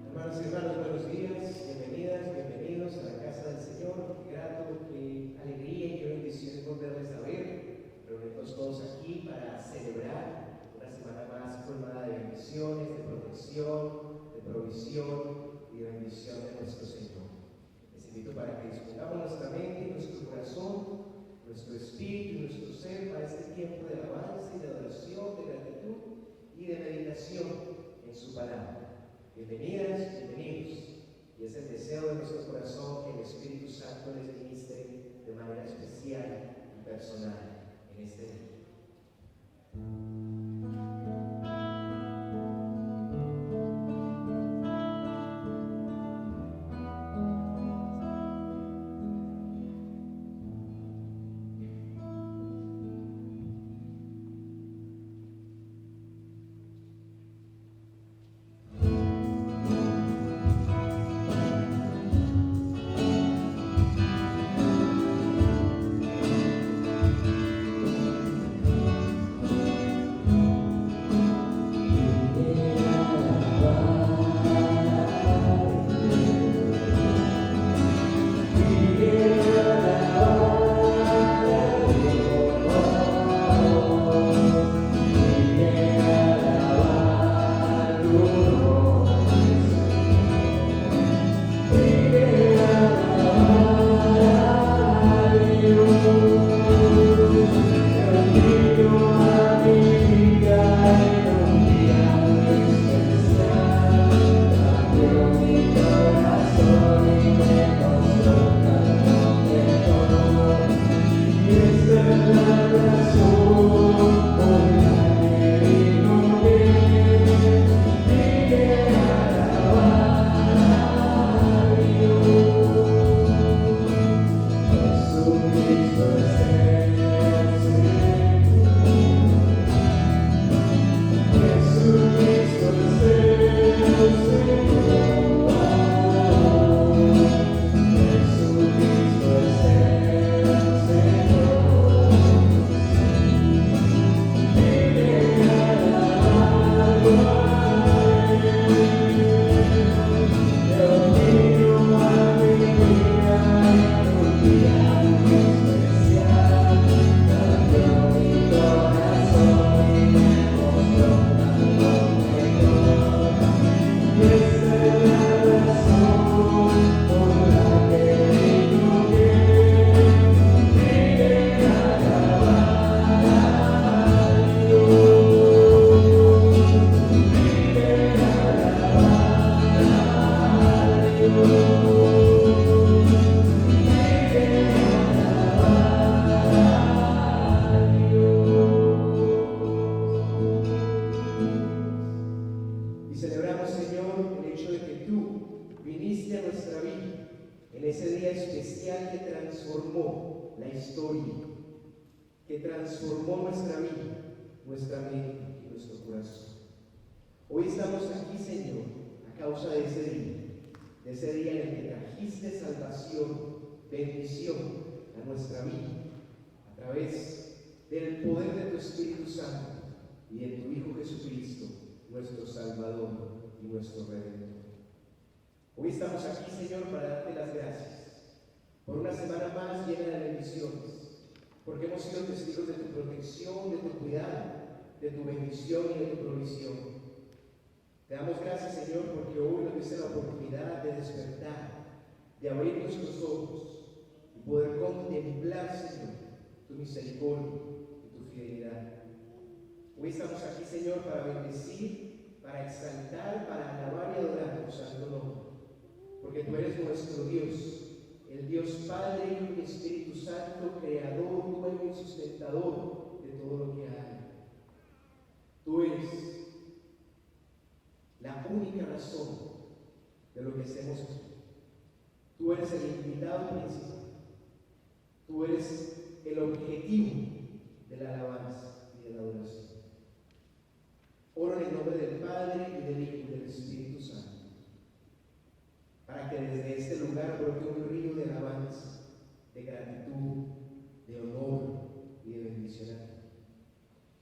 Hermanos y hermanas, buenos días, bienvenidas, bienvenidos a la casa del Señor. Qué grato, qué alegría y qué bendición volverles a ver, reunidos todos aquí para celebrar una semana más colmada de bendiciones, de protección, de provisión y de bendición de nuestro Señor. Les invito para que dispongamos nuestra mente y nuestro corazón, nuestro espíritu y nuestro ser para este tiempo de alabanza y de adoración, de gratitud y de meditación en su palabra. Bienvenidas, bienvenidos. Y es el deseo de nuestro corazón que el Espíritu Santo les ministre de manera especial y personal en este día. Que transformó nuestra vida, nuestra mente y nuestro corazón. Hoy estamos aquí, Señor, a causa de ese día en el que trajiste salvación, bendición a nuestra vida, a través del poder de tu Espíritu Santo y de tu Hijo Jesucristo, nuestro Salvador y nuestro Redentor. Hoy estamos aquí, Señor, para darte las gracias por una semana más llena de bendiciones, porque hemos sido testigos de tu protección, de tu cuidado, de tu bendición y de tu provisión. Te damos gracias, Señor, porque hoy nos diste la oportunidad de despertar, de abrir nuestros ojos y poder contemplar, Señor, tu misericordia y tu fidelidad. Hoy estamos aquí, Señor, para bendecir, para exaltar, para alabar y adorar tu santo nombre, porque tú eres nuestro Dios, el Dios Padre, Hijo y Espíritu Santo, creador, dueño y sustentador de todo lo que hay. Tú eres la única razón de lo que hacemos aquí. Tú eres el invitado principal. Tú eres el objetivo de la alabanza y de la adoración. Oro en el nombre del Padre y del Hijo y del Espíritu Santo, para que desde este lugar brote un río de alabanza, de gratitud, de honor y de bendición a ti.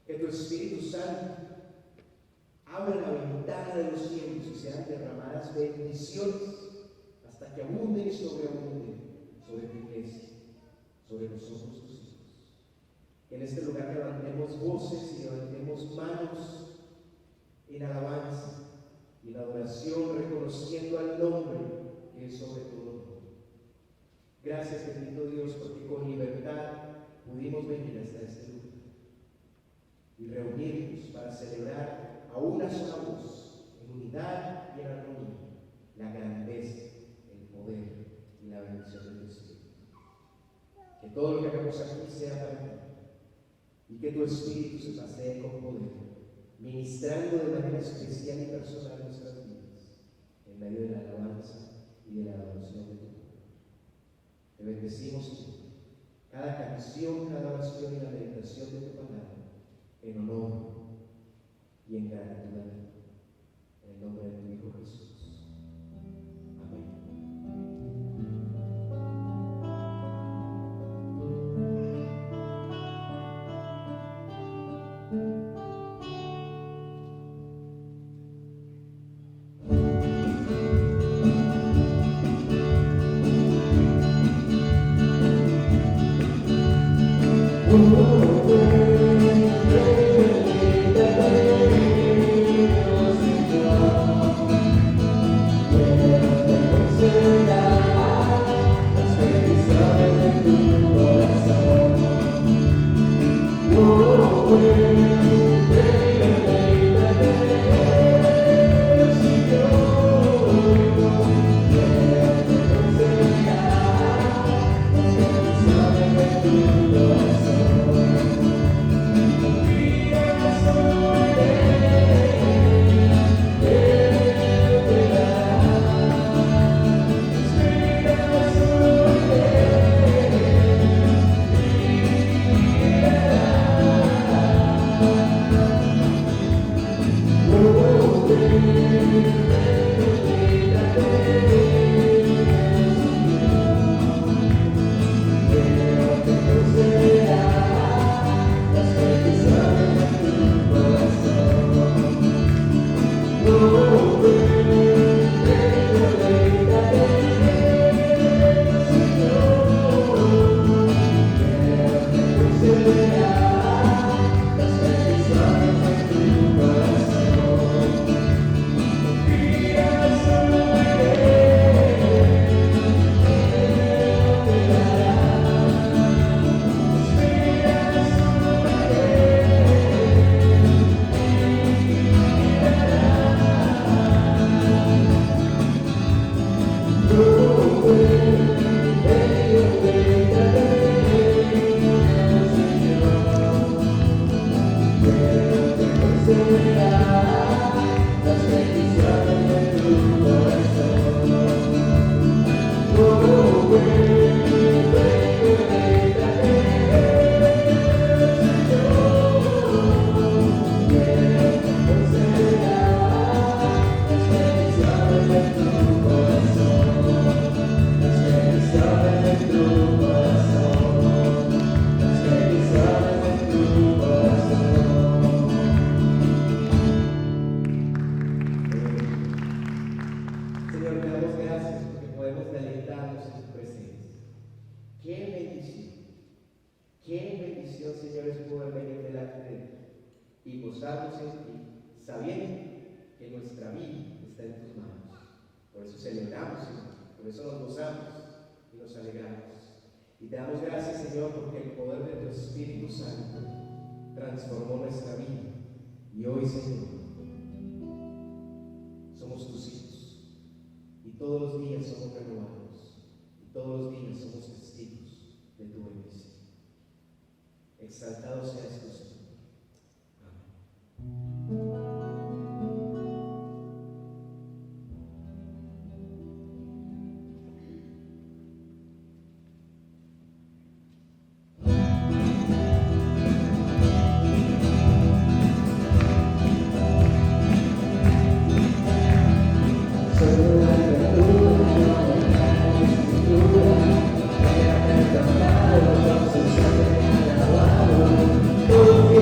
Que tu Espíritu Santo abra la ventana de los cielos y sean derramadas bendiciones hasta que abunden y sobreabunden sobre tu iglesia, sobre nosotros tus hijos. Que en este lugar levantemos voces y levantemos manos en alabanza y en adoración, reconociendo al nombre que es sobre todo nombre. Gracias, bendito Dios, porque con libertad pudimos venir hasta este lugar y reunirnos para celebrar a una sola voz, en unidad y en armonía, la grandeza, el poder y la bendición de tu Espíritu. Que todo lo que hagamos aquí sea para ti y que tu Espíritu se pasee con poder, ministrando de manera especial y personal nuestras vidas, en medio de la alabanza y de la adoración de tu nombre. Te bendecimos, Señor, cada canción, cada oración y la meditación de tu palabra, en honor y en gratitud a ti, en el nombre de tu Hijo Jesús. Amén. Transformó nuestra vida y hoy, Señor, somos tus hijos y todos los días somos renovados y todos los días somos testigos de tu bendición. Exaltado seas tú, Señor. Amén. Oh,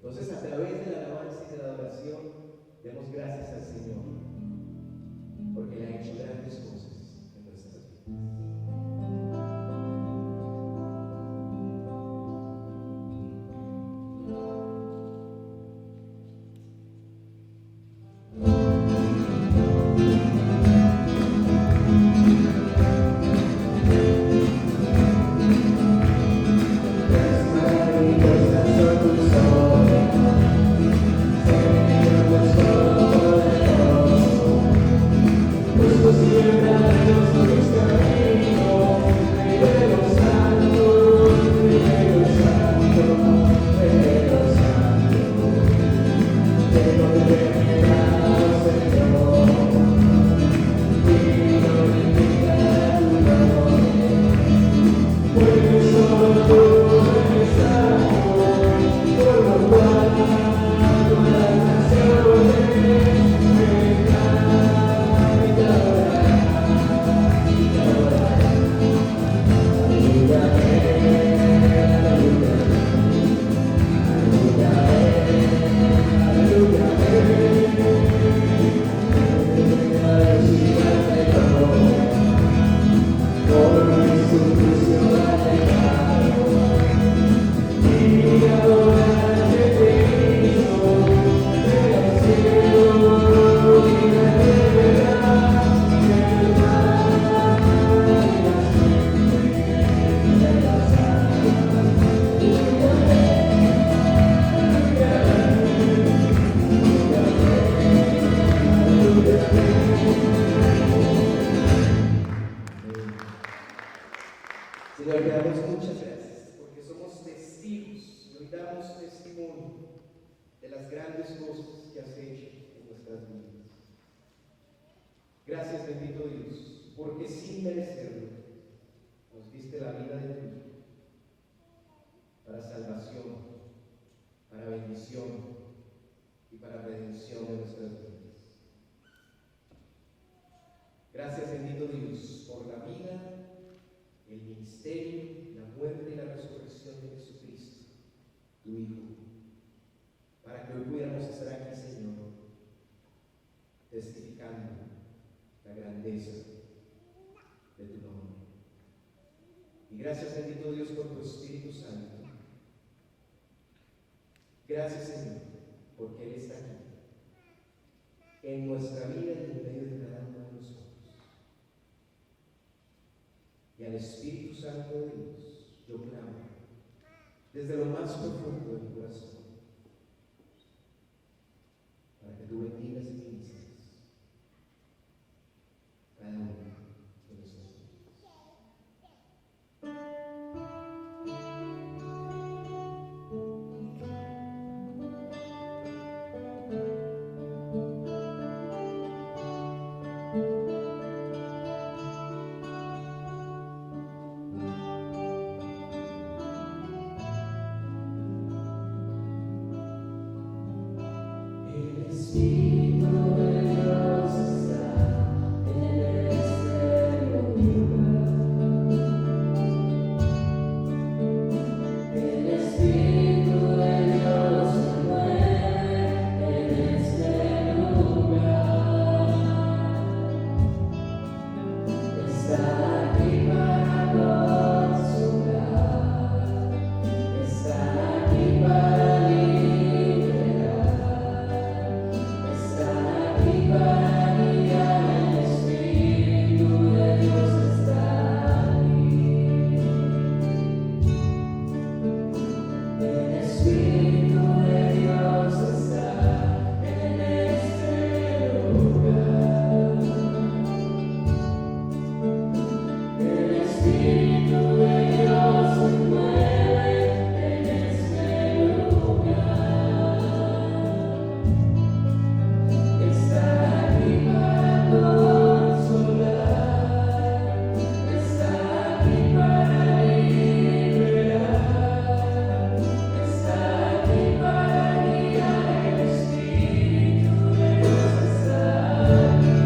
Entonces, a través de la alabanza y de la adoración, demos gracias al Señor, porque Él ha hecho grandes cosas en nuestras vidas. Señor, te damos muchas gracias porque somos testigos y hoy damos testimonio de las grandes cosas que has hecho en nuestras vidas. Gracias, bendito Dios, porque sin merecerlo nos diste la vida de tu Hijo para salvación, para bendición y para redención de nuestras vidas. Gracias, bendito Dios, por la vida, el ministerio, la muerte y la resurrección de Jesucristo, tu Hijo, para que hoy pudiéramos estar aquí, Señor, testificando la grandeza de tu nombre. Y gracias, bendito Dios, por tu Espíritu Santo. Gracias, Señor, porque Él está aquí, en nuestra vida y en medio de cada uno de nosotros. y al Espíritu Santo de Dios, yo clamo desde lo más profundo de mi corazón para que tú bendigas y ministres cada uno de nuestros días. El Espíritu de Dios está en este lugar. El Espíritu de Dios se mueve en este lugar. Está aquí para consolar. Está aquí para liberar. Está aquí para guiar. El Espíritu de Dios está aquí. El Espíritu de Dios está en este lugar. El Espíritu de Dios se mueve en este lugar. Está aquí para consolar. Está aquí para liberar. Está aquí para guiar. El Espíritu de Dios está aquí.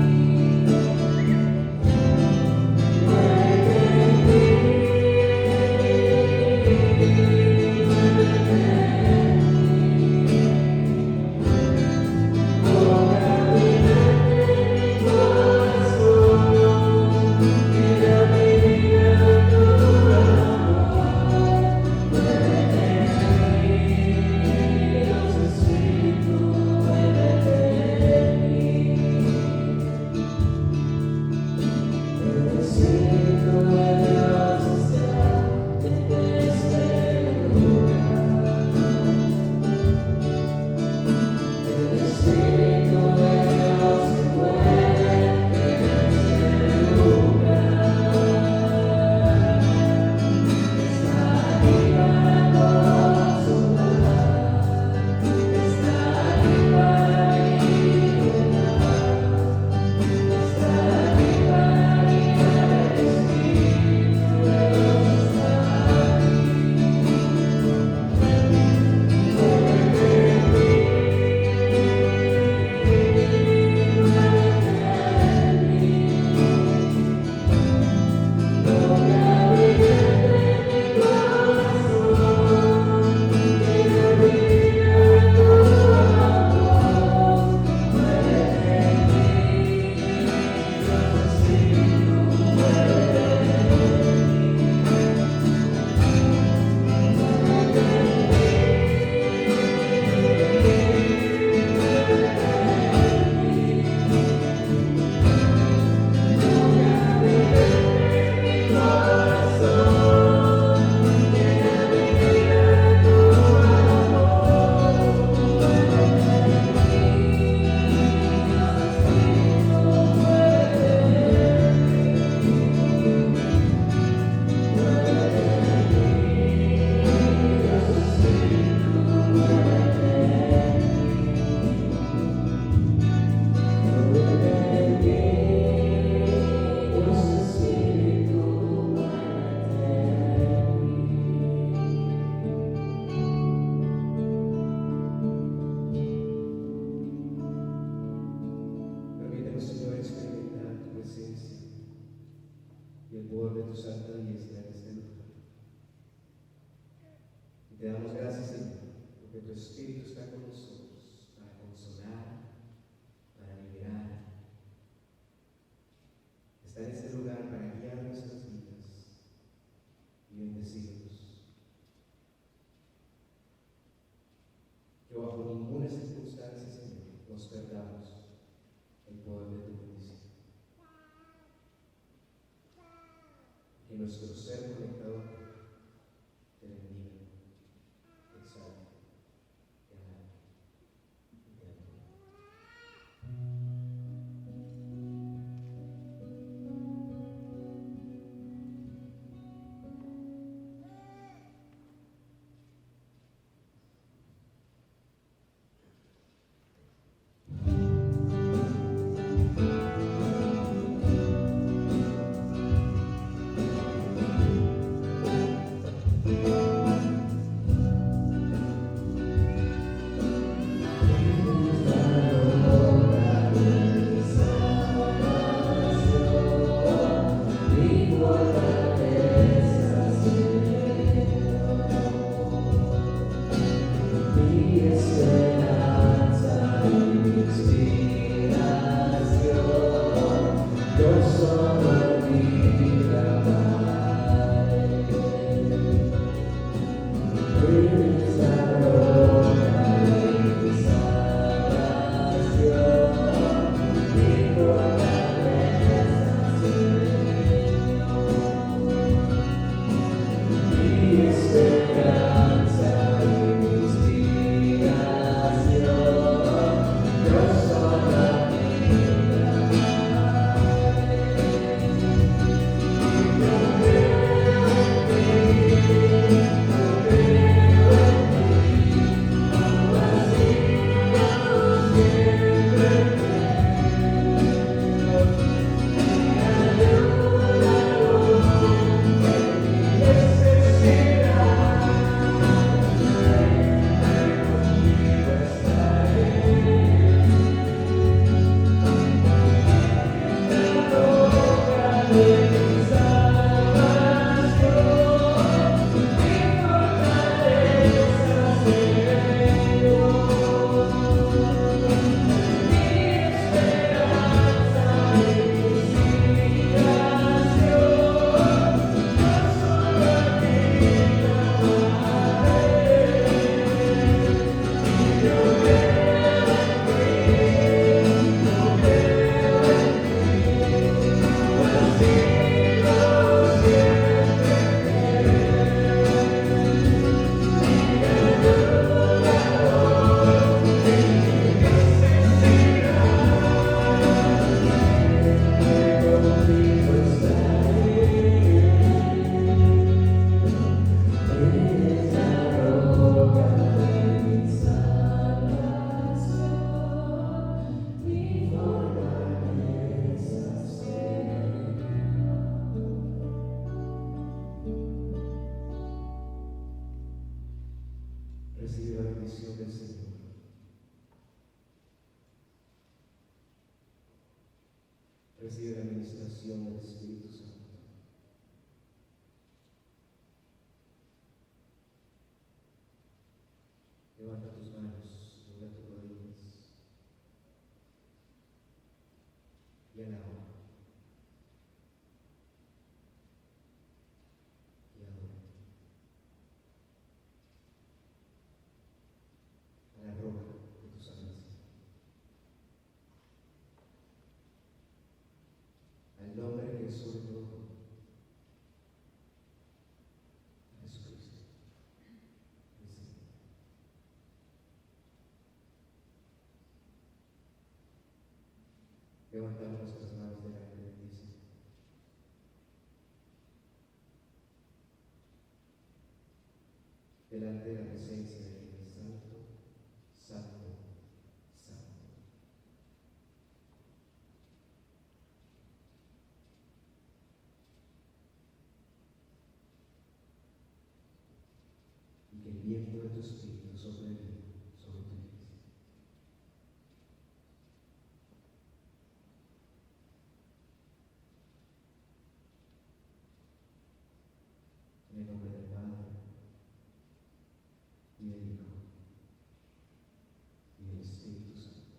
Permítenos, Señor, experimentar tu presencia y el poder de tu santa diestra en este lugar. Y te damos gracias, Señor, porque tu Espíritu está con nosotros para consolar, para liberar. Está en este lugar para guiar nuestras vidas y bendecirnos. Que bajo ninguna circunstancia, Señor, nos perdamos el poder de tu bendición. que nuestro ser conectado a ti te bendiga, te exalte, te alabe y te adore. Recibe la bendición del Señor. Recibe la administración del Espíritu Santo. Levanta tus manos, dobla tus rodillas y alaba y adora a la roca de tu salvación, al nombre que es sobre todo nombre, a Jesucristo, el Señor. Levantamos nuestras manos delante de ti, Señor. Delante de la presencia de Dios Santo, Santo, Santo. Y que el viento de tu Espíritu sobre mí, sobre tu iglesia. En el nombre del Padre, y del Hijo, y del Espíritu Santo.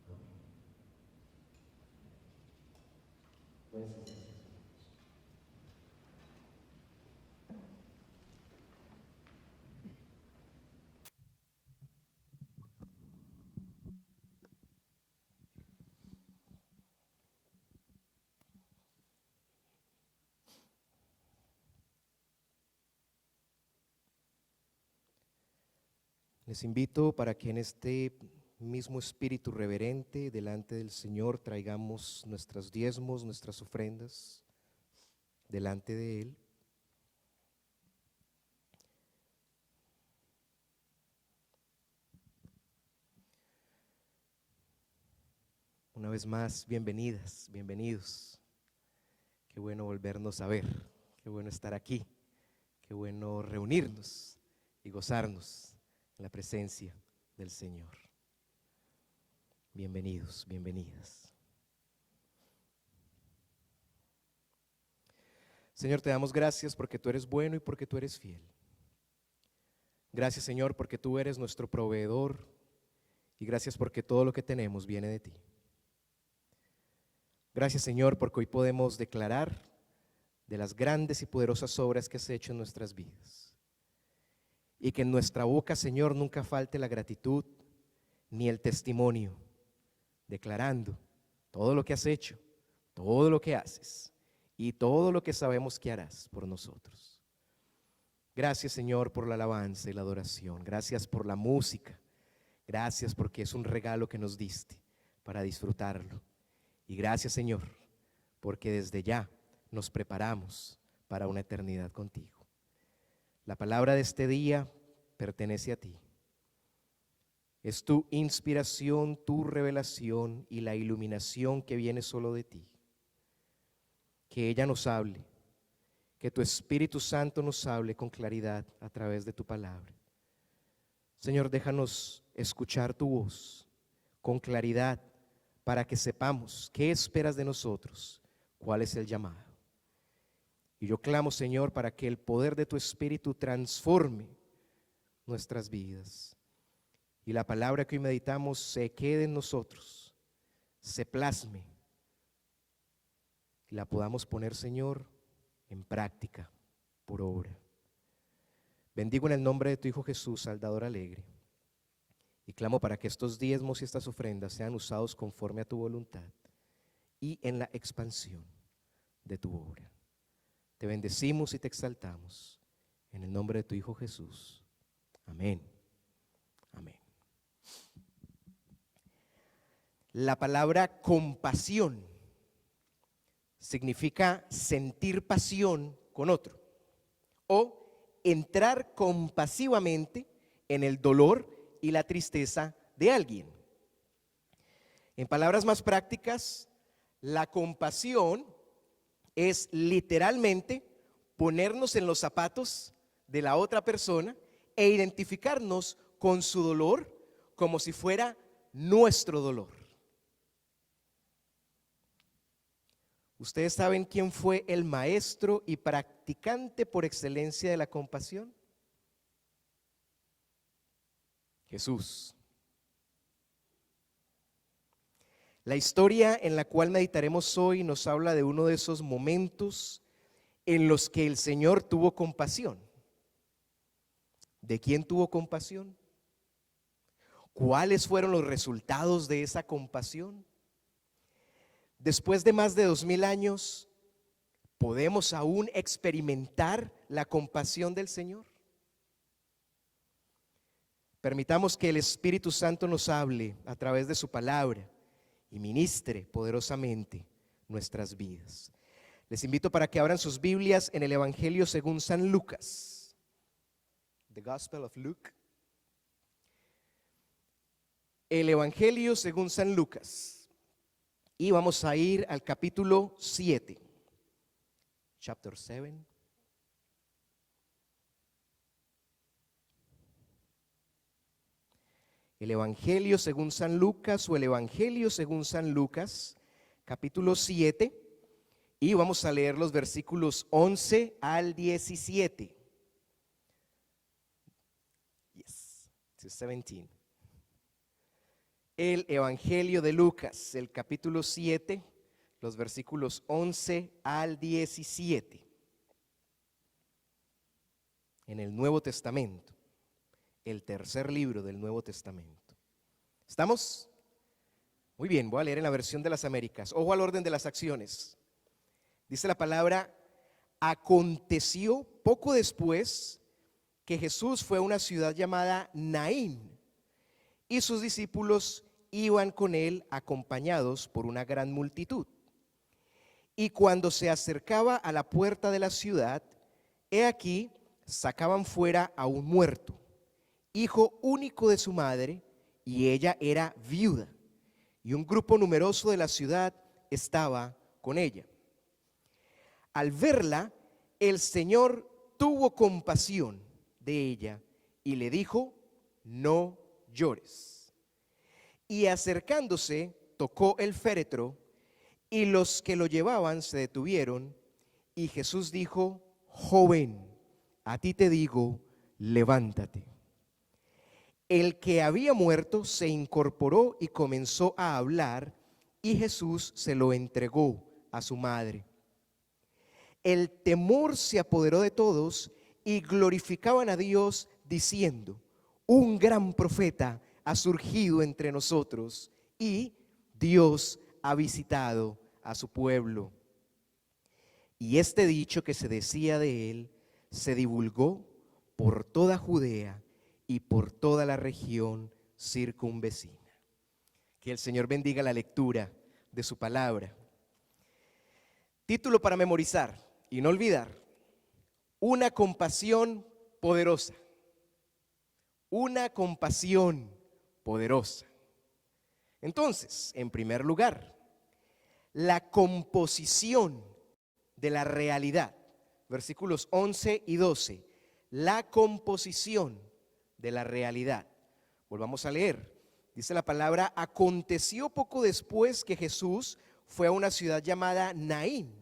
Amén. Puedes sentarse. Les invito para que en este mismo espíritu reverente delante del Señor traigamos nuestros diezmos, nuestras ofrendas delante de Él. Una vez más, bienvenidas, bienvenidos. Qué bueno volvernos a ver, qué bueno estar aquí, qué bueno reunirnos y gozarnos en la presencia del Señor. Bienvenidos, bienvenidas. Señor, te damos gracias porque tú eres bueno y porque tú eres fiel. Gracias, Señor, porque tú eres nuestro proveedor y gracias porque todo lo que tenemos viene de ti. Gracias, Señor, porque hoy podemos declarar de las grandes y poderosas obras que has hecho en nuestras vidas. Y que en nuestra boca, Señor, nunca falte la gratitud ni el testimonio, declarando todo lo que has hecho, todo lo que haces y todo lo que sabemos que harás por nosotros. Gracias, Señor, por la alabanza y la adoración. Gracias por la música. Gracias porque es un regalo que nos diste para disfrutarlo. Y gracias, Señor, porque desde ya nos preparamos para una eternidad contigo. La palabra de este día pertenece a ti. Es tu inspiración, tu revelación y la iluminación que viene solo de ti. Que ella nos hable, que tu Espíritu Santo nos hable con claridad a través de tu palabra. Señor, déjanos escuchar tu voz con claridad, para que sepamos qué esperas de nosotros, cuál es el llamado. Y yo clamo, Señor, para que el poder de tu Espíritu transforme nuestras vidas. Y la palabra que hoy meditamos se quede en nosotros, se plasme. Y la podamos poner, Señor, en práctica, por obra. Bendigo en el nombre de tu Hijo Jesús, Salvador alegre. Y clamo para que estos diezmos y estas ofrendas sean usados conforme a tu voluntad y en la expansión de tu obra. Te bendecimos y te exaltamos en el nombre de tu Hijo Jesús. Amén. Amén. La palabra compasión significa sentir pasión con otro o entrar compasivamente en el dolor y la tristeza de alguien. En palabras más prácticas, la compasión es literalmente ponernos en los zapatos de la otra persona e identificarnos con su dolor como si fuera nuestro dolor. ¿Ustedes saben quién fue el maestro y practicante por excelencia de la compasión? Jesús. La historia en la cual meditaremos hoy nos habla de uno de esos momentos en los que el Señor tuvo compasión. ¿De quién tuvo compasión? ¿Cuáles fueron los resultados de esa compasión? Después de más de 2000 años, ¿podemos aún experimentar la compasión del Señor? Permitamos que el Espíritu Santo nos hable a través de su palabra y ministre poderosamente nuestras vidas. Les invito para que abran sus Biblias en el Evangelio según San Lucas. The Gospel of Luke. El Evangelio según San Lucas. Y vamos a ir al capítulo 7. Chapter 7. El Evangelio según San Lucas o el Evangelio según San Lucas, capítulo 7, y vamos a leer los versículos 11 al 17. Yes, 17. El Evangelio de Lucas, el capítulo 7, los versículos 11 al 17. En el Nuevo Testamento. El tercer libro del Nuevo Testamento. ¿Estamos? Muy bien, voy a leer en la versión de las Américas. Ojo al orden de las acciones. Dice la palabra: aconteció poco después que Jesús fue a una ciudad llamada Naín y sus discípulos iban con él acompañados por una gran multitud. Y cuando se acercaba a la puerta de la ciudad, he aquí, sacaban fuera a un muerto, hijo único de su madre, y ella era viuda, y un grupo numeroso de la ciudad estaba con ella. Al verla, el Señor tuvo compasión de ella y le dijo: no llores. Y acercándose, tocó el féretro, y los que lo llevaban se detuvieron, y Jesús dijo: joven, a ti te digo, levántate. El que había muerto se incorporó y comenzó a hablar, y Jesús se lo entregó a su madre. El temor se apoderó de todos y glorificaban a Dios diciendo: un gran profeta ha surgido entre nosotros y Dios ha visitado a su pueblo. Y este dicho que se decía de él se divulgó por toda Judea y por toda la región circunvecina. Que el Señor bendiga la lectura de su palabra. Título para memorizar y no olvidar: una compasión poderosa. Una compasión poderosa. Entonces, en primer lugar, la composición de la realidad. Versículos 11 y 12. La composición de la realidad. Volvamos a leer. Dice la palabra: aconteció poco después que Jesús fue a una ciudad llamada Naín,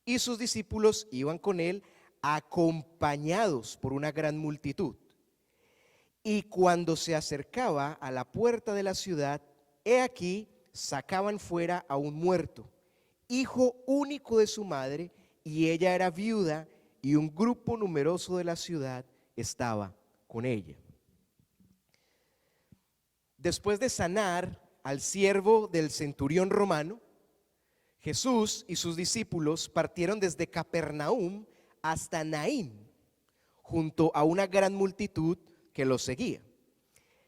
y sus discípulos iban con él acompañados por una gran multitud. Y cuando se acercaba a la puerta de la ciudad, he aquí, sacaban fuera a un muerto, hijo único de su madre, y ella era viuda, y un grupo numeroso de la ciudad estaba con ella. Después de sanar al siervo del centurión romano, Jesús y sus discípulos partieron desde Capernaum hasta Naín, junto a una gran multitud que los seguía.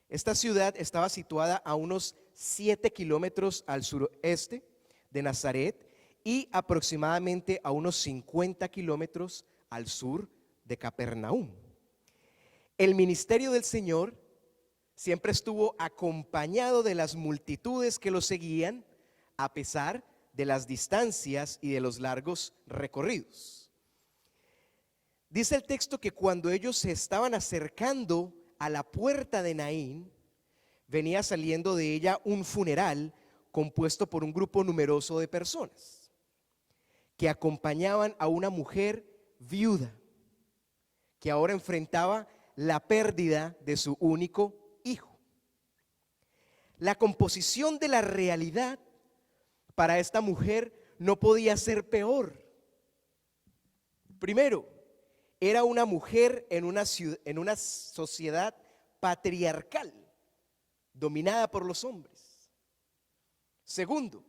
Esta ciudad estaba situada a unos 7 kilómetros al sureste de Nazaret y aproximadamente a unos 50 kilómetros al sur de Capernaum. El ministerio del Señor siempre estuvo acompañado de las multitudes que lo seguían, a pesar de las distancias y de los largos recorridos. Dice el texto que cuando ellos se estaban acercando a la puerta de Naín, venía saliendo de ella un funeral compuesto por un grupo numeroso de personas que acompañaban a una mujer viuda que ahora enfrentaba la pérdida de su único hijo. La composición de la realidad para esta mujer no podía ser peor. Primero, era una mujer en una sociedad patriarcal, dominada por los hombres. Segundo,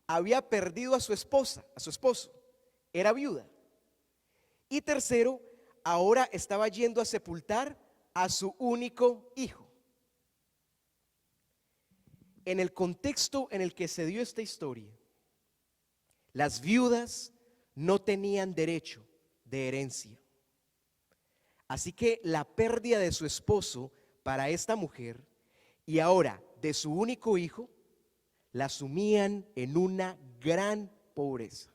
había perdido a su esposa, a su esposo, era viuda. Y tercero, ahora estaba yendo a sepultar a su único hijo. En el contexto en el que se dio esta historia, las viudas no tenían derecho de herencia. Así que la pérdida de su esposo para esta mujer y ahora de su único hijo la sumían en una gran pobreza.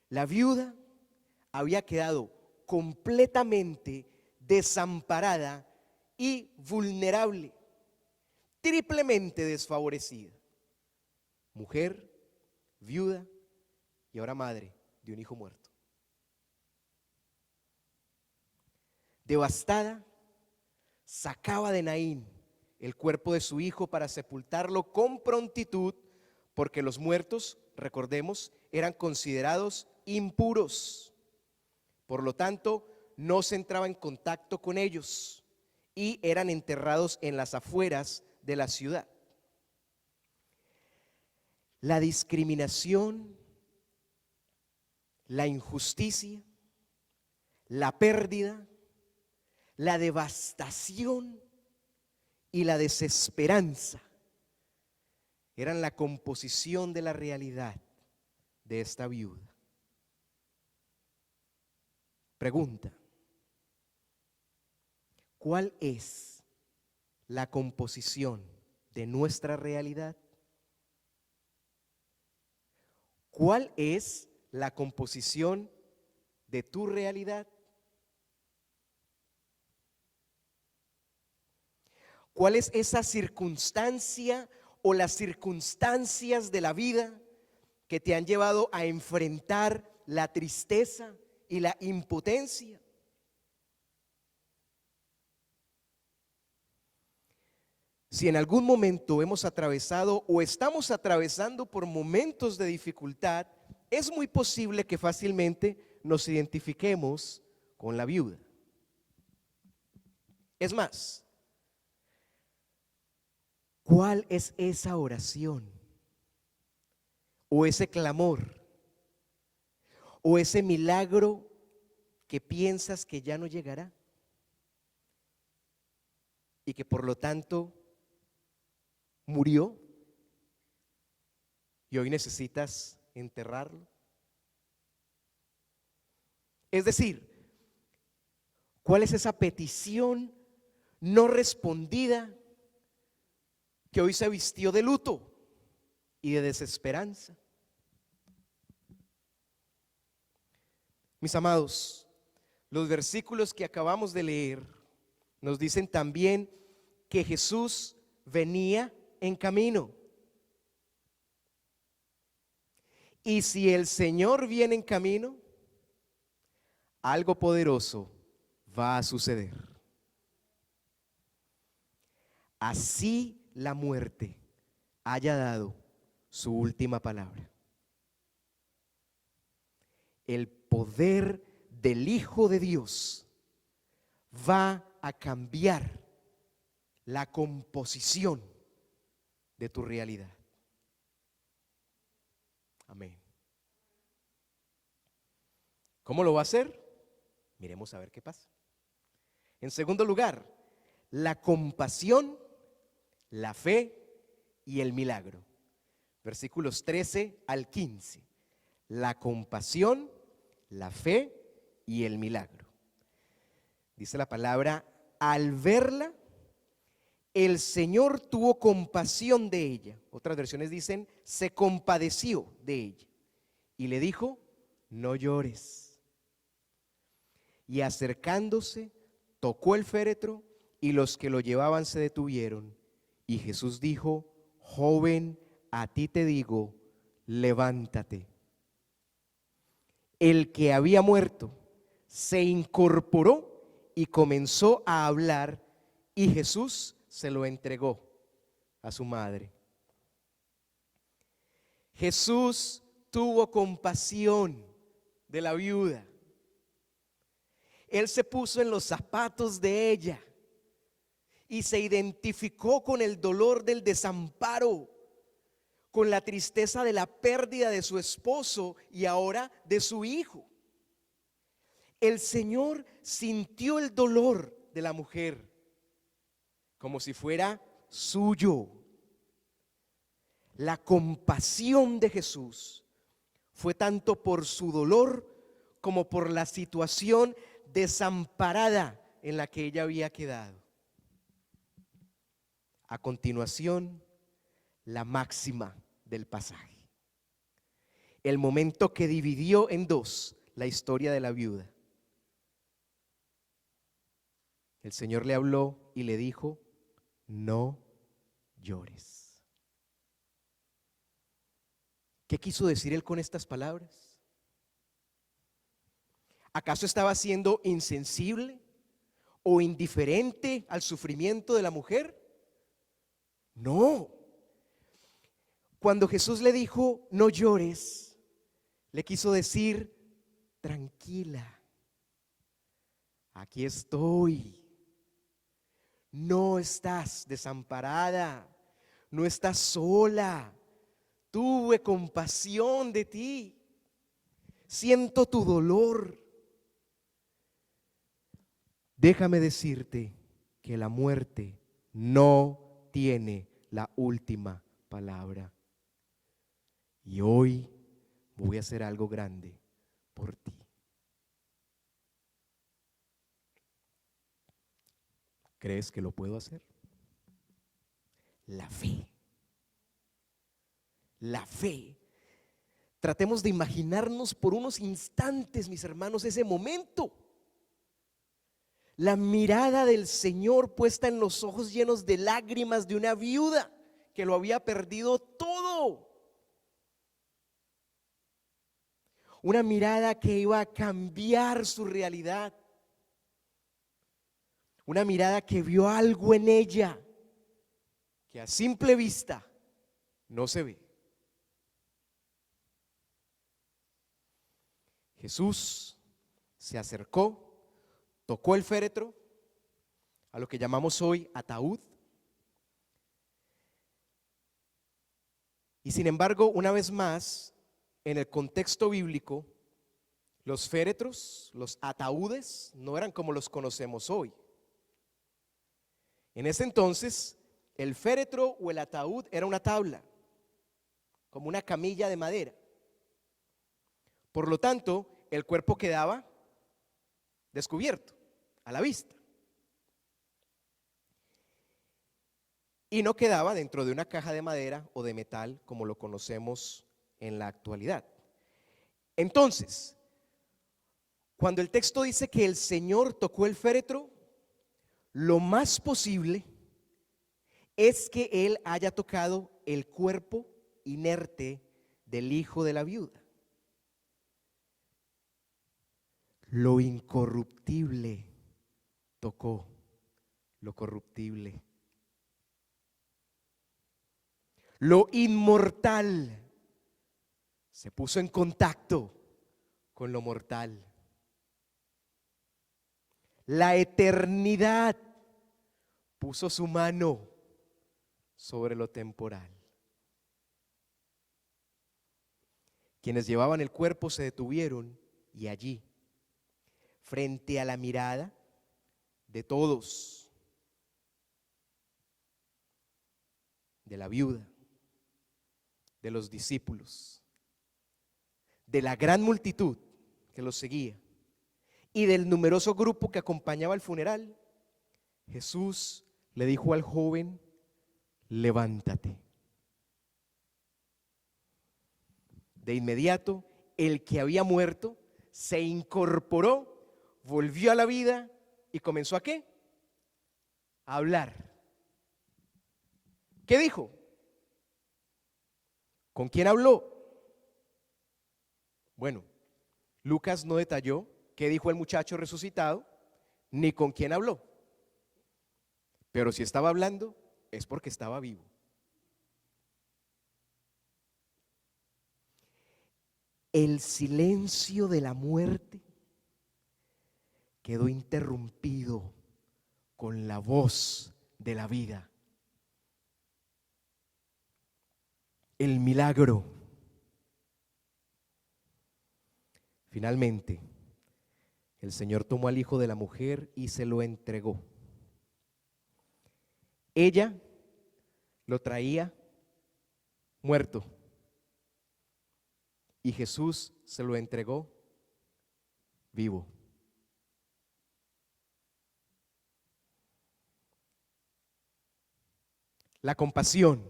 La viuda había quedado completamente desamparada y vulnerable, triplemente desfavorecida. Mujer, viuda y ahora madre de un hijo muerto. Devastada, sacaba de Naín el cuerpo de su hijo para sepultarlo con prontitud, porque los muertos, recordemos, eran considerados impuros. Por lo tanto, no se entraba en contacto con ellos y eran enterrados en las afueras de la ciudad. La discriminación, la injusticia, la pérdida, la devastación y la desesperanza eran la composición de la realidad de esta viuda. Pregunta: ¿cuál es la composición de nuestra realidad? ¿Cuál es la composición de tu realidad? ¿Cuál es esa circunstancia o las circunstancias de la vida que te han llevado a enfrentar la tristeza y la impotencia? Si en algún momento hemos atravesado o estamos atravesando por momentos de dificultad, es muy posible que fácilmente nos identifiquemos con la viuda. Es más, ¿cuál es esa oración o ese clamor o ese milagro que piensas que ya no llegará y que por lo tanto murió y hoy necesitas enterrarlo? Es decir, ¿cuál es esa petición no respondida que hoy se vistió de luto y de desesperanza? Mis amados, los versículos que acabamos de leer nos dicen también que Jesús venía en camino. Y si el Señor viene en camino, algo poderoso va a suceder. Así la muerte haya dado su última palabra. El poder del Hijo de Dios va a cambiar la composición de tu realidad. Amén. ¿Cómo lo va a hacer? Miremos a ver qué pasa. En segundo lugar, la compasión, la fe y el milagro. Versículos 13 al 15. La compasión, la fe y el milagro. Dice la palabra: al verla, el Señor tuvo compasión de ella. Otras versiones dicen: se compadeció de ella. Y le dijo: no llores. Y acercándose, tocó el féretro, y los que lo llevaban se detuvieron. Y Jesús dijo: joven, a ti te digo, levántate. El que había muerto se incorporó y comenzó a hablar, y Jesús se lo entregó a su madre. Jesús tuvo compasión de la viuda. Él se puso en los zapatos de ella y se identificó con el dolor del desamparo, con la tristeza de la pérdida de su esposo y ahora de su hijo. El Señor sintió el dolor de la mujer como si fuera suyo. La compasión de Jesús fue tanto por su dolor como por la situación desamparada en la que ella había quedado. A continuación, la máxima del pasaje, el momento que dividió en dos la historia de la viuda. El Señor le habló y le dijo: no llores. ¿Qué quiso decir él con estas palabras? ¿Acaso estaba siendo insensible o indiferente al sufrimiento de la mujer? No. Cuando Jesús le dijo: no llores, le quiso decir: tranquila, aquí estoy. No estás desamparada, no estás sola. Tuve compasión de ti. Siento tu dolor. déjame decirte que la muerte no tiene la última palabra. Y hoy voy a hacer algo grande por ti. ¿Crees que lo puedo hacer? La fe. La fe. Tratemos de imaginarnos por unos instantes, mis hermanos, ese momento. La mirada del Señor puesta en los ojos llenos de lágrimas de una viuda que lo había perdido todo. Una mirada que iba a cambiar su realidad. Una mirada que vio algo en ella que a simple vista no se ve. Jesús se acercó, tocó el féretro, a lo que llamamos hoy ataúd. Y sin embargo, una vez más, en el contexto bíblico, los féretros, los ataúdes, no eran como los conocemos hoy. En ese entonces, el féretro o el ataúd era una tabla, como una camilla de madera. Por lo tanto, el cuerpo quedaba descubierto, a la vista. Y no quedaba dentro de una caja de madera o de metal como lo conocemos en la actualidad. Entonces, cuando el texto dice que el Señor tocó el féretro, lo más posible es que Él haya tocado el cuerpo inerte del hijo de la viuda. Lo incorruptible tocó lo corruptible. Lo inmortal se puso en contacto con lo mortal. La eternidad puso su mano sobre lo temporal. Quienes llevaban el cuerpo se detuvieron y allí, frente a la mirada de todos, de la viuda, de los discípulos, de la gran multitud que los seguía y del numeroso grupo que acompañaba el funeral, Jesús le dijo al joven: levántate. De inmediato, el que había muerto se incorporó, volvió a la vida y comenzó ¿a qué? A hablar. ¿Qué dijo? ¿Con quién habló? Bueno, Lucas no detalló qué dijo el muchacho resucitado, ni con quién habló. Pero si estaba hablando, es porque estaba vivo. El silencio de la muerte quedó interrumpido con la voz de la vida. El milagro. Finalmente, el Señor tomó al hijo de la mujer y se lo entregó. Ella lo traía muerto y Jesús se lo entregó vivo. La compasión.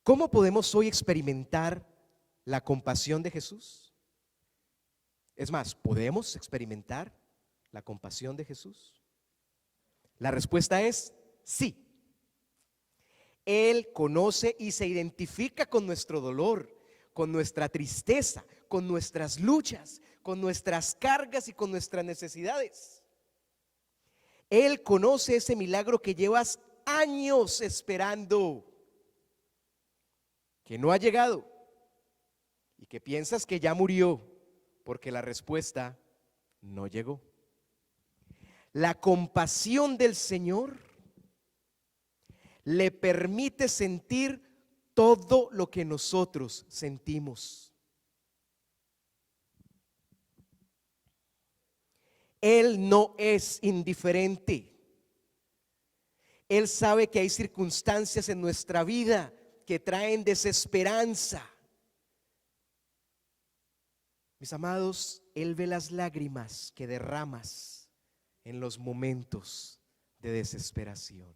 ¿Cómo podemos hoy experimentar la compasión de Jesús? Es más, ¿podemos experimentar la compasión de Jesús? La respuesta es sí. Él conoce y se identifica con nuestro dolor, con nuestra tristeza, con nuestras luchas, con nuestras cargas y con nuestras necesidades. Él conoce ese milagro que llevas años esperando, que no ha llegado y que piensas que ya murió porque la respuesta no llegó. La compasión del Señor le permite sentir todo lo que nosotros sentimos. Él no es indiferente. Él sabe que hay circunstancias en nuestra vida que traen desesperanza. Mis amados, Él ve las lágrimas que derramas en los momentos de desesperación.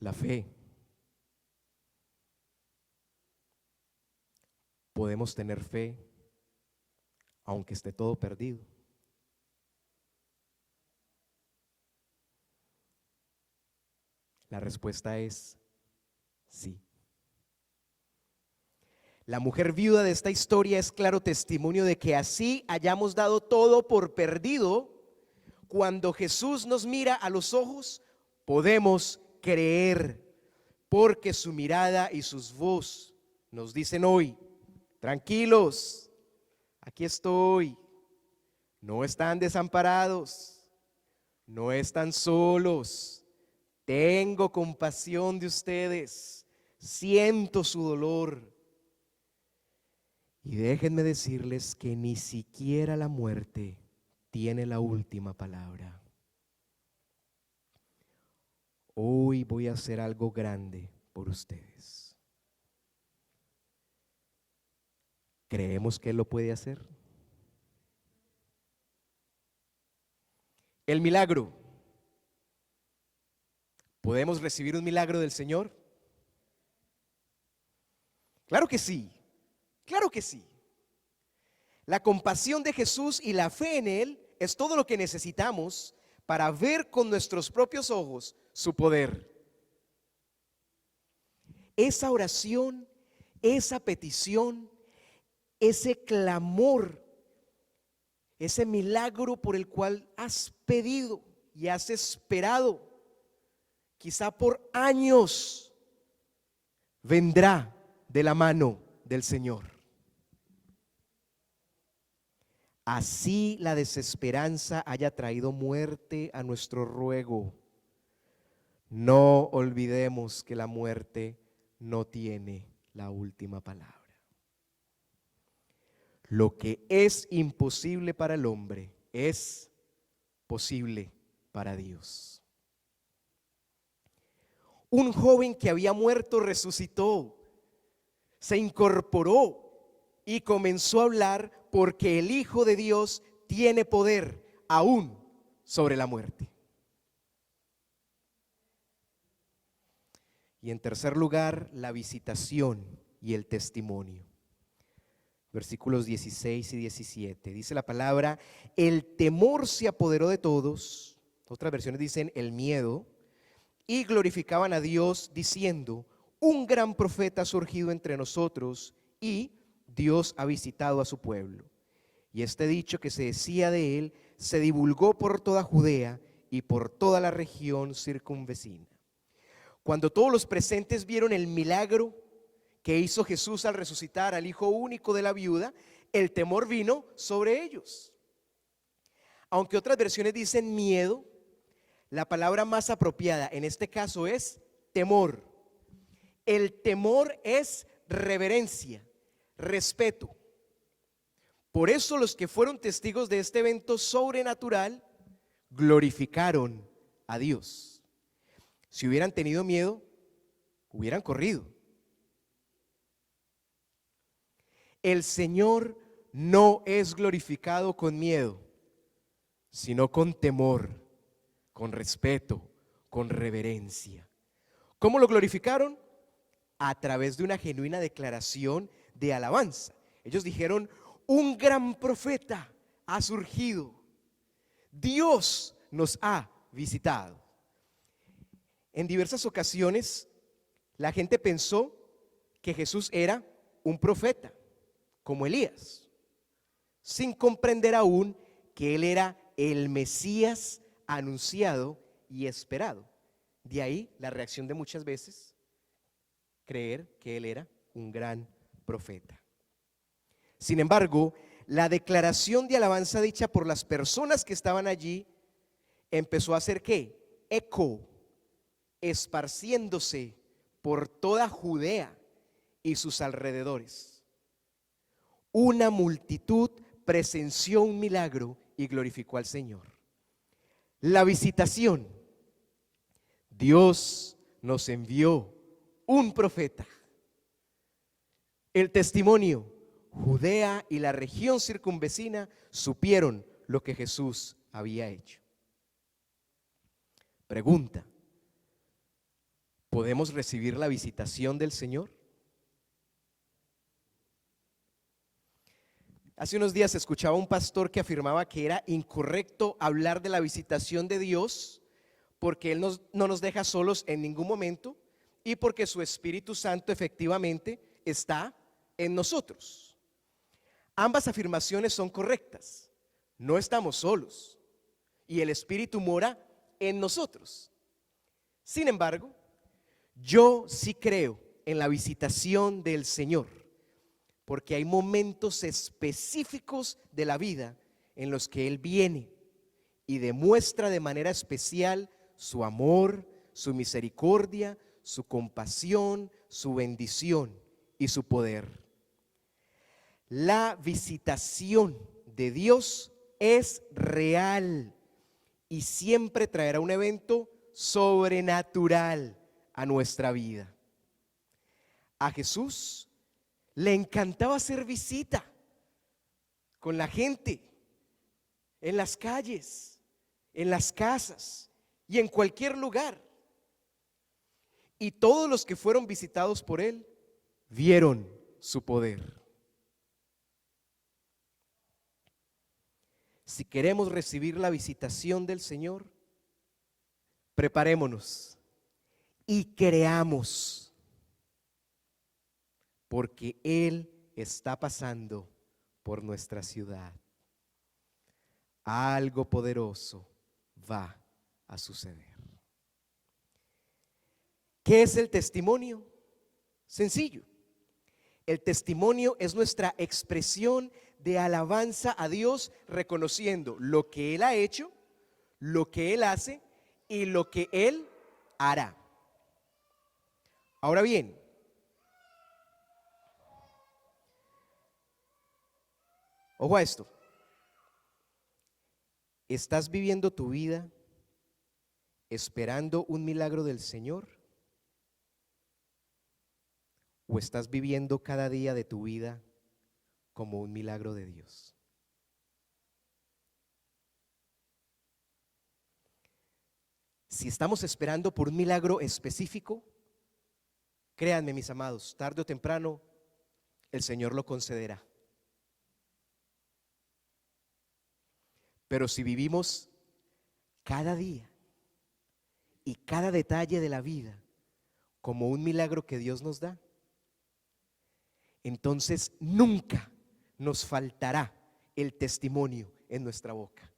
La fe. Podemos tener fe aunque esté todo perdido. La respuesta es sí. La mujer viuda de esta historia es claro testimonio de que así hayamos dado todo por perdido, cuando Jesús nos mira a los ojos, podemos creer, porque su mirada y sus voz nos dicen hoy: tranquilos, aquí estoy. No están desamparados, no están solos. Tengo compasión de ustedes, siento su dolor. Y déjenme decirles que ni siquiera la muerte tiene la última palabra. Hoy voy a hacer algo grande por ustedes. ¿Creemos que Él lo puede hacer? El milagro. ¿Podemos recibir un milagro del Señor? Claro que sí, claro que sí. La compasión de Jesús y la fe en Él es todo lo que necesitamos para ver con nuestros propios ojos su poder. Esa oración, esa petición, ese clamor, ese milagro por el cual has pedido y has esperado, quizá por años, vendrá de la mano del Señor. Así la desesperanza haya traído muerte a nuestro ruego, no olvidemos que la muerte no tiene la última palabra. Lo que es imposible para el hombre es posible para Dios. Un joven que había muerto resucitó, se incorporó y comenzó a hablar, porque el Hijo de Dios tiene poder aún sobre la muerte. Y en tercer lugar, la visitación y el testimonio. Versículos 16 y 17. Dice la palabra: el temor se apoderó de todos. Otras versiones dicen el miedo. Y glorificaban a Dios diciendo: un gran profeta ha surgido entre nosotros y Dios ha visitado a su pueblo. Y este dicho que se decía de él se divulgó por toda Judea y por toda la región circunvecina. Cuando todos los presentes vieron el milagro que hizo Jesús al resucitar al hijo único de la viuda, el temor vino sobre ellos. Aunque otras versiones dicen miedo, la palabra más apropiada en este caso es temor. El temor es reverencia, respeto. Por eso los que fueron testigos de este evento sobrenatural glorificaron a Dios. Si hubieran tenido miedo, hubieran corrido. El Señor no es glorificado con miedo, sino con temor, con respeto, con reverencia. ¿Cómo lo glorificaron? A través de una genuina declaración de alabanza. Ellos dijeron: un gran profeta ha surgido, Dios nos ha visitado. En diversas ocasiones la gente pensó que Jesús era un profeta, como Elías, sin comprender aún que él era el Mesías anunciado y esperado. De ahí la reacción de muchas veces, creer que él era un gran profeta. Sin embargo, la declaración de alabanza dicha por las personas que estaban allí empezó a hacer ¿qué? Eco, esparciéndose por toda Judea y sus alrededores. Una multitud presenció un milagro y glorificó al Señor. La visitación. Dios nos envió un profeta. El testimonio. Judea y la región circunvecina supieron lo que Jesús había hecho. Pregunta: ¿podemos recibir la visitación del Señor? Hace unos días escuchaba a un pastor que afirmaba que era incorrecto hablar de la visitación de Dios porque Él no nos deja solos en ningún momento y porque su Espíritu Santo efectivamente está en nosotros. Ambas afirmaciones son correctas. No estamos solos y el Espíritu mora en nosotros. Sin embargo, yo sí creo en la visitación del Señor, porque hay momentos específicos de la vida en los que Él viene y demuestra de manera especial su amor, su misericordia, su compasión, su bendición y su poder. La visitación de Dios es real y siempre traerá un evento sobrenatural a nuestra vida. A Jesús le encantaba hacer visita con la gente, en las calles, en las casas y en cualquier lugar. Y todos los que fueron visitados por Él vieron su poder. Si queremos recibir la visitación del Señor, preparémonos y creamos, porque Él está pasando por nuestra ciudad. Algo poderoso va a suceder. ¿Qué es el testimonio? Sencillo. El testimonio es nuestra expresión de alabanza a Dios, reconociendo lo que Él ha hecho, lo que Él hace y lo que Él hará. Ahora bien, ojo a esto. ¿Estás viviendo tu vida esperando un milagro del Señor? ¿O estás viviendo cada día de tu vida como un milagro de Dios? Si estamos esperando por un milagro específico, créanme, mis amados, tarde o temprano el Señor lo concederá. Pero si vivimos cada día y cada detalle de la vida como un milagro que Dios nos da, entonces nunca nos faltará el testimonio en nuestra boca.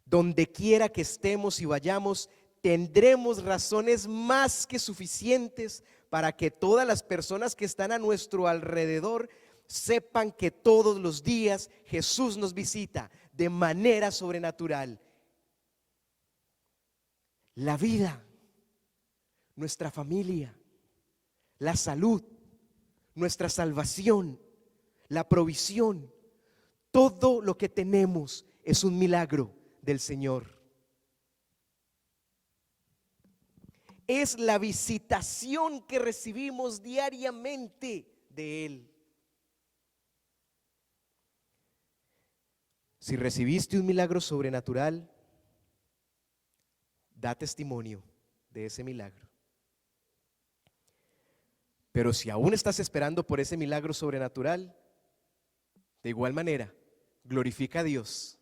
Donde quiera que estemos y vayamos, tendremos razones más que suficientes para que todas las personas que están a nuestro alrededor sepan que todos los días Jesús nos visita de manera sobrenatural. La vida, nuestra familia, la salud, nuestra salvación, la provisión, todo lo que tenemos es un milagro del Señor. Es la visitación que recibimos diariamente de Él. Si recibiste un milagro sobrenatural, da testimonio de ese milagro. Pero si aún estás esperando por ese milagro sobrenatural, de igual manera, glorifica a Dios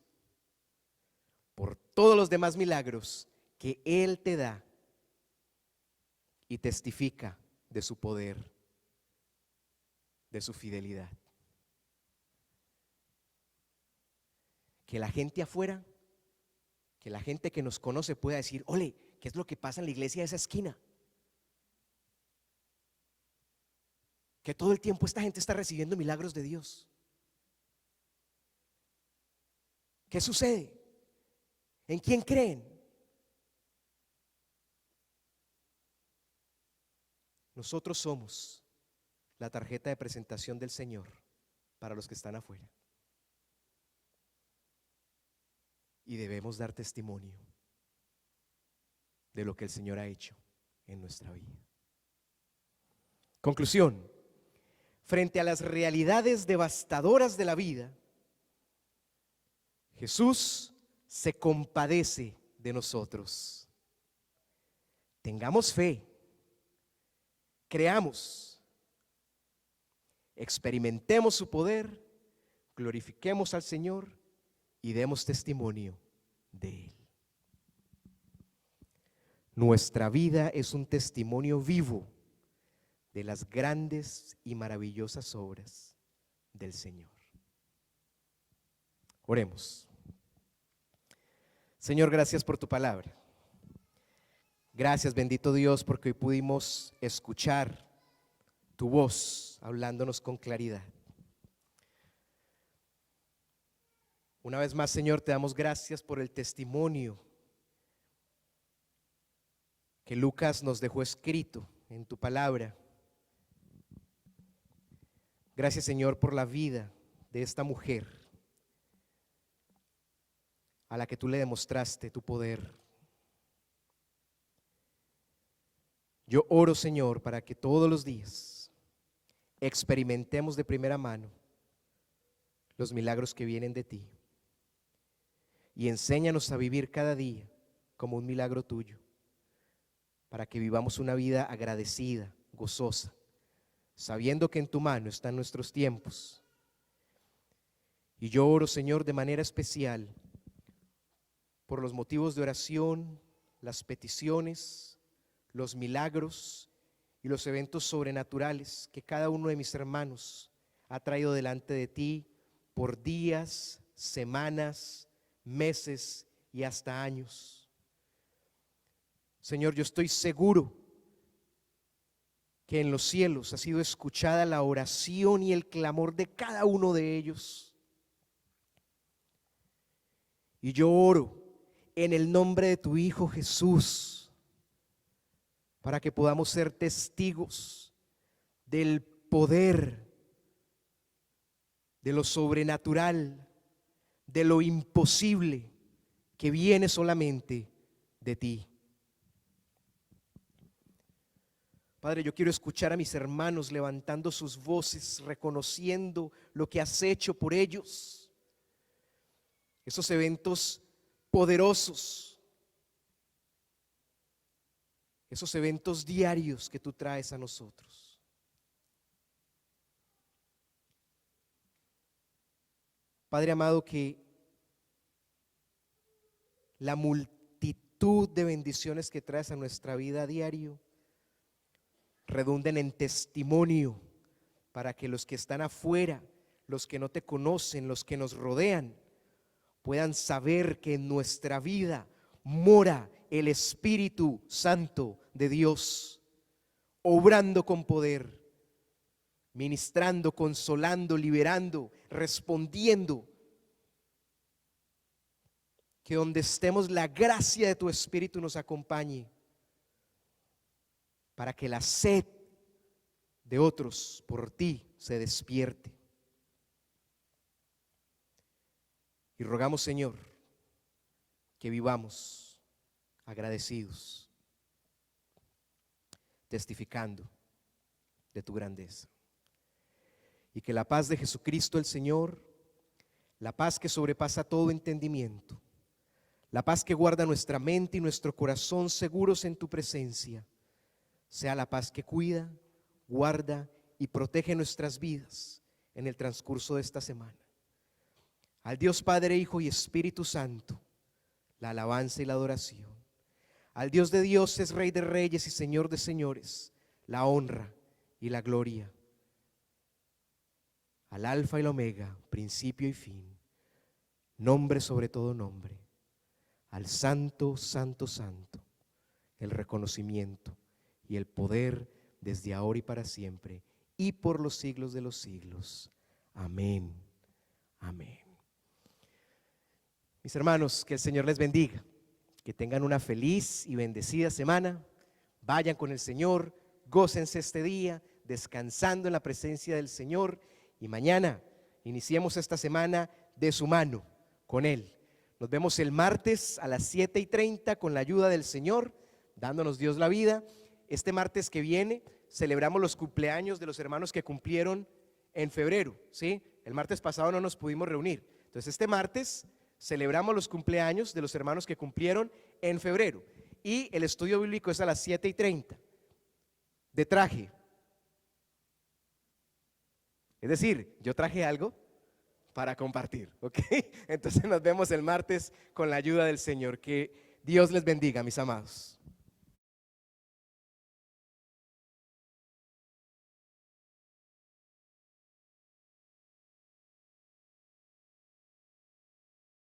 por todos los demás milagros que Él te da y testifica de su poder, de su fidelidad. Que la gente afuera, que la gente que nos conoce pueda decir: ole, ¿qué es lo que pasa en la iglesia de esa esquina? Que todo el tiempo esta gente está recibiendo milagros de Dios. ¿Qué sucede? ¿En quién creen? nosotros somos la tarjeta de presentación del Señor para los que están afuera. Y debemos dar testimonio de lo que el Señor ha hecho en nuestra vida. Conclusión: frente a las realidades devastadoras de la vida, Jesús se compadece de nosotros. Tengamos fe, creamos, experimentemos su poder, glorifiquemos al Señor y demos testimonio de Él. Nuestra vida es un testimonio vivo de las grandes y maravillosas obras del Señor. Oremos. Señor, gracias por tu palabra. Gracias, bendito Dios, porque hoy pudimos escuchar tu voz hablándonos con claridad. Una vez más, Señor, te damos gracias por el testimonio que Lucas nos dejó escrito en tu palabra. Gracias, Señor, por la vida de esta mujer a la que tú le demostraste tu poder. Yo oro, Señor, para que todos los días experimentemos de primera mano los milagros que vienen de ti. Y enséñanos a vivir cada día como un milagro tuyo, para que vivamos una vida agradecida, gozosa, sabiendo que en tu mano están nuestros tiempos. Y yo oro, Señor, de manera especial por los motivos de oración, las peticiones, los milagros y los eventos sobrenaturales que cada uno de mis hermanos ha traído delante de ti por días, semanas, meses y hasta años. Señor, yo estoy seguro que en los cielos ha sido escuchada la oración y el clamor de cada uno de ellos. Y yo oro en el nombre de tu Hijo Jesús, para que podamos ser testigos del poder, de lo sobrenatural, de lo imposible que viene solamente de ti. Padre, yo quiero escuchar a mis hermanos levantando sus voces, reconociendo lo que has hecho por ellos. Esos eventos poderosos, esos eventos diarios que tú traes a nosotros. Padre amado, que la multitud de bendiciones que traes a nuestra vida a diario redunden en testimonio para que los que están afuera, los que no te conocen, los que nos rodean, puedan saber que en nuestra vida mora el Espíritu Santo de Dios, obrando con poder, ministrando, consolando, liberando, respondiendo. Que donde estemos la gracia de tu Espíritu nos acompañe, para que la sed de otros por ti se despierte. Y rogamos, Señor, que vivamos agradecidos, testificando de tu grandeza. Y que la paz de Jesucristo el Señor, la paz que sobrepasa todo entendimiento, la paz que guarda nuestra mente y nuestro corazón seguros en tu presencia, sea la paz que cuida, guarda y protege nuestras vidas en el transcurso de esta semana. Al Dios Padre, Hijo y Espíritu Santo, la alabanza y la adoración. Al Dios de dioses, Rey de reyes y Señor de señores, la honra y la gloria. Al Alfa y el Omega, principio y fin, nombre sobre todo nombre. Al Santo, Santo, Santo, el reconocimiento y el poder desde ahora y para siempre y por los siglos de los siglos. Amén. Amén. Mis hermanos, que el Señor les bendiga, que tengan una feliz y bendecida semana. Vayan con el Señor, gócense este día, descansando en la presencia del Señor, y mañana iniciemos esta semana de su mano con Él. Nos vemos el martes a las 7:30 con la ayuda del Señor, dándonos Dios la vida. Este martes que viene celebramos los cumpleaños de los hermanos que cumplieron en febrero, ¿sí? El martes pasado no nos pudimos reunir. Entonces este martes celebramos los cumpleaños de los hermanos que cumplieron en febrero. Y el estudio bíblico es a las 7:30, de traje. Es decir, yo traje algo para compartir, ¿ok? Entonces nos vemos el martes con la ayuda del Señor. Que Dios les bendiga, mis amados.